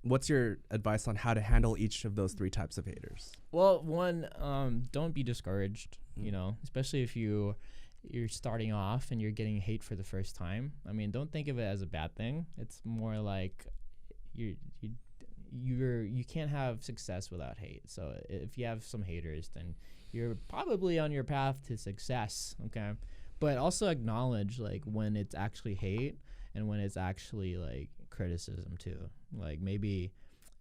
what's your advice on how to handle each of those three types of haters? Well, one, don't be discouraged, especially if you're starting off and you're getting hate for the first time. I mean, don't think of it as a bad thing. It's more like you can't have success without hate. So if you have some haters, then you're probably on your path to success, okay? But also acknowledge like when it's actually hate and when it's actually like criticism too. Like maybe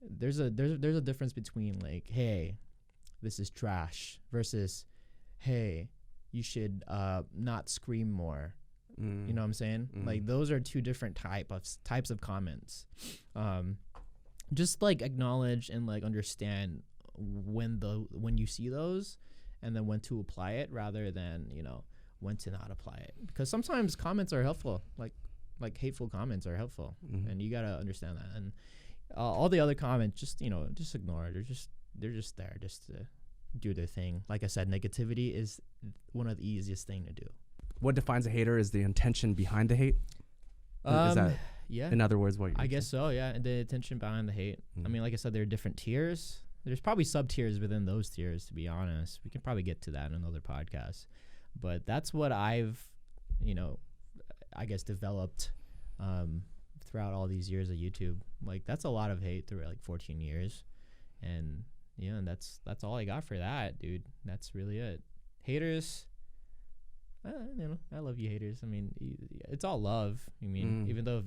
there's a difference between like, hey, this is trash versus, hey, you should not scream more. You know what I'm saying? Like those are two different types of comments. Just like acknowledge and like understand when you see those, and then when to apply it rather than when to not apply it. Because sometimes comments are helpful, like hateful comments are helpful, and you gotta understand that. And all the other comments, just ignore it. They're just there just to do their thing. Like I said, negativity is one of the easiest thing to do. What defines a hater is the intention behind the hate. Is that, yeah. In other words, what you're I guess so. Yeah, and the intention behind the hate. I mean, like I said, there are different tiers. There's probably sub tiers within those tiers. To be honest, we can probably get to that in another podcast. But that's what I've, I guess developed throughout all these years of YouTube. Like that's a lot of hate through like 14 years, and and that's all I got for that, dude. That's really it. Haters, I love you haters. I mean, it's all love. I mean, even though if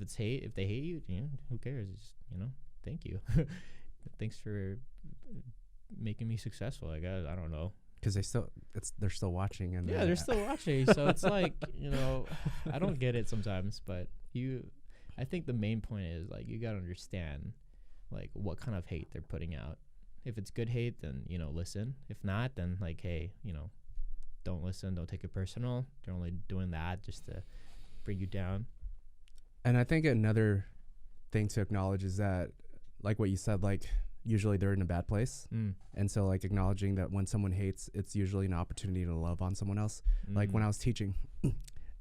they hate you, who cares? Just, thank you. Thanks for making me succul, I guess. I don't know. Because they're still watching, and they're still watching. So it's like, I don't get it sometimes, but I think the main point is like you gotta understand like what kind of hate they're putting out. If it's good hate, then listen. If not, then like, hey, don't listen. Don't take it personal. They're only doing that just to bring you down. And I think another thing to acknowledge is that, like what you said, like usually they're in a bad place, and so like acknowledging that when someone hates, it's usually an opportunity to love on someone else. Like when I was teaching,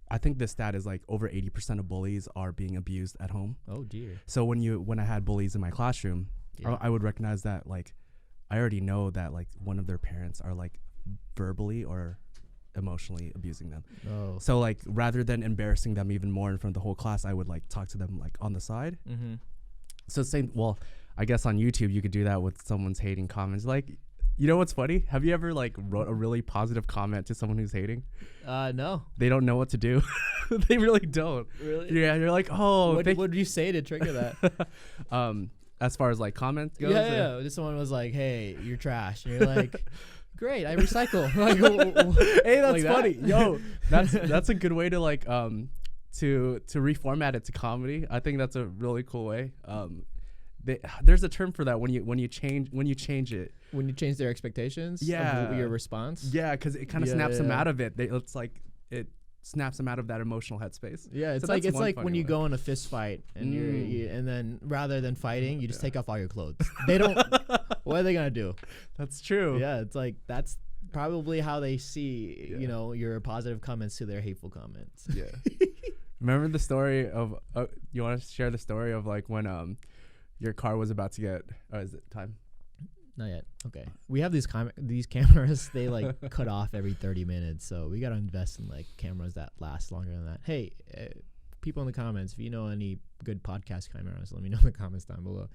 I think the stat is like over 80% of bullies are being abused at home. Oh dear. So when I had bullies in my classroom, I would recognize that like I already know that like one of their parents are like verbally or emotionally abusing them. Oh. So like rather than embarrassing them even more in front of the whole class, I would like talk to them like on the side. So I guess on YouTube you could do that with someone's hating comments. Like, what's funny? Have you ever like wrote a really positive comment to someone who's hating? No. They don't know what to do. They really don't. Really? Yeah, you're like, oh. What did you say to trigger that? As far as like comments goes? Yeah. Just someone was like, hey, you're trash. And you're like, great, I recycle. Like, hey, that's like funny. That? Yo, that's a good way to like to reformat it to comedy. I think that's a really cool way. There's a term for that when you change it. When you change their expectations. Yeah. Of your response. Yeah, because it kind of snaps them out of it. It's like it snaps them out of that emotional headspace. Yeah, it's like when you go in a fist fight and and then rather than fighting, you just take off all your clothes. They don't. What are they gonna do? That's true. Yeah, it's like that's probably how they see your positive comments to their hateful comments. Yeah. Remember the story of you want to share the story of like when your car was about to get is it time? Not yet. Okay. We have these cameras. They like cut off every 30 minutes, so we gotta invest in like cameras that last longer than that. Hey, people in the comments, if you know any good podcast cameras, let me know in the comments down below.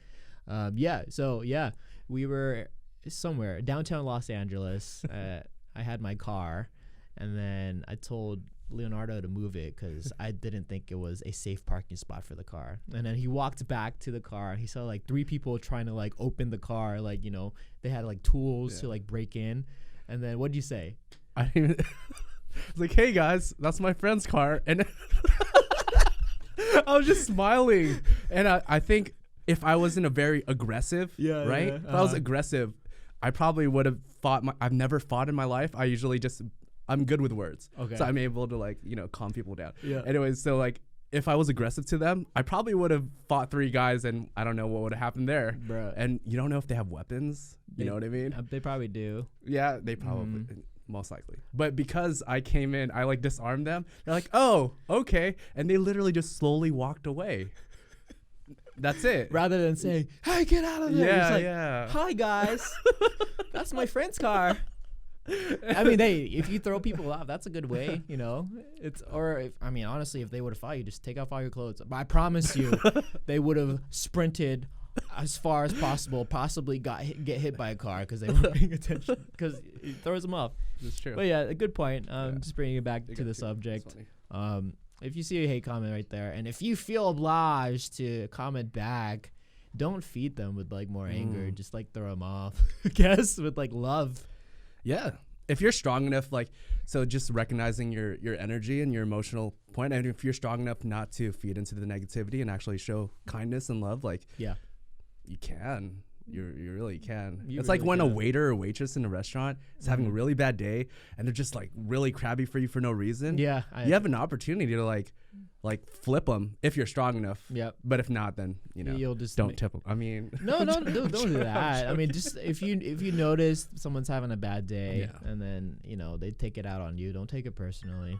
We were somewhere downtown Los Angeles. I had my car, and then I told Leonardo to move it because I didn't think it was a safe parking spot for the car. And then he walked back to the car and he saw like 3 people trying to like open the car, like they had like tools to like break in. And then what'd you say? I was like, hey guys, that's my friend's car. And I was just smiling. And I think if I wasn't a very aggressive, if I was aggressive, I probably would have fought. I've never fought in my life. I usually I'm good with words. Okay. So I'm able to like, calm people down. Yeah. Anyways, so like if I was aggressive to them, I probably would have fought 3 guys and I don't know what would have happened there. Bruh. And you don't know if they have weapons. You know what I mean? They probably do. Yeah, they probably, most likely. But because I came in, I like disarmed them. They're like, oh, okay. And they literally just slowly walked away. That's it. Rather than saying, "Hey, get out of there." Yeah, It's like, yeah. "Hi guys, that's my friend's car." I mean, if you throw people off, that's a good way, you know. Honestly, if they would have fought you, just take off all your clothes. But I promise you, they would have sprinted as far as possible, possibly get hit by a car because they weren't paying attention, because it throws them off. That's true. But yeah, a good point. Just bringing it back to the subject. If you see a hate comment right there, and if you feel obliged to comment back, don't feed them with like more anger. Just like throw them off, I guess, with like love. Yeah. If you're strong enough, like, so just recognizing your energy and your emotional point, and if you're strong enough not to feed into the negativity and actually show kindness and love, like, yeah, you can. You really can. You it's really like when a can. waiter or waitress in a restaurant is having a really bad day and they're just like really crabby for you for no reason. Yeah. You have an opportunity to like flip them if you're strong enough. Yep. But if not, then, you know, you'll just don't tip them. I mean, don't do that. I mean, just if you notice someone's having a bad day and then, you know, they take it out on you, don't take it personally.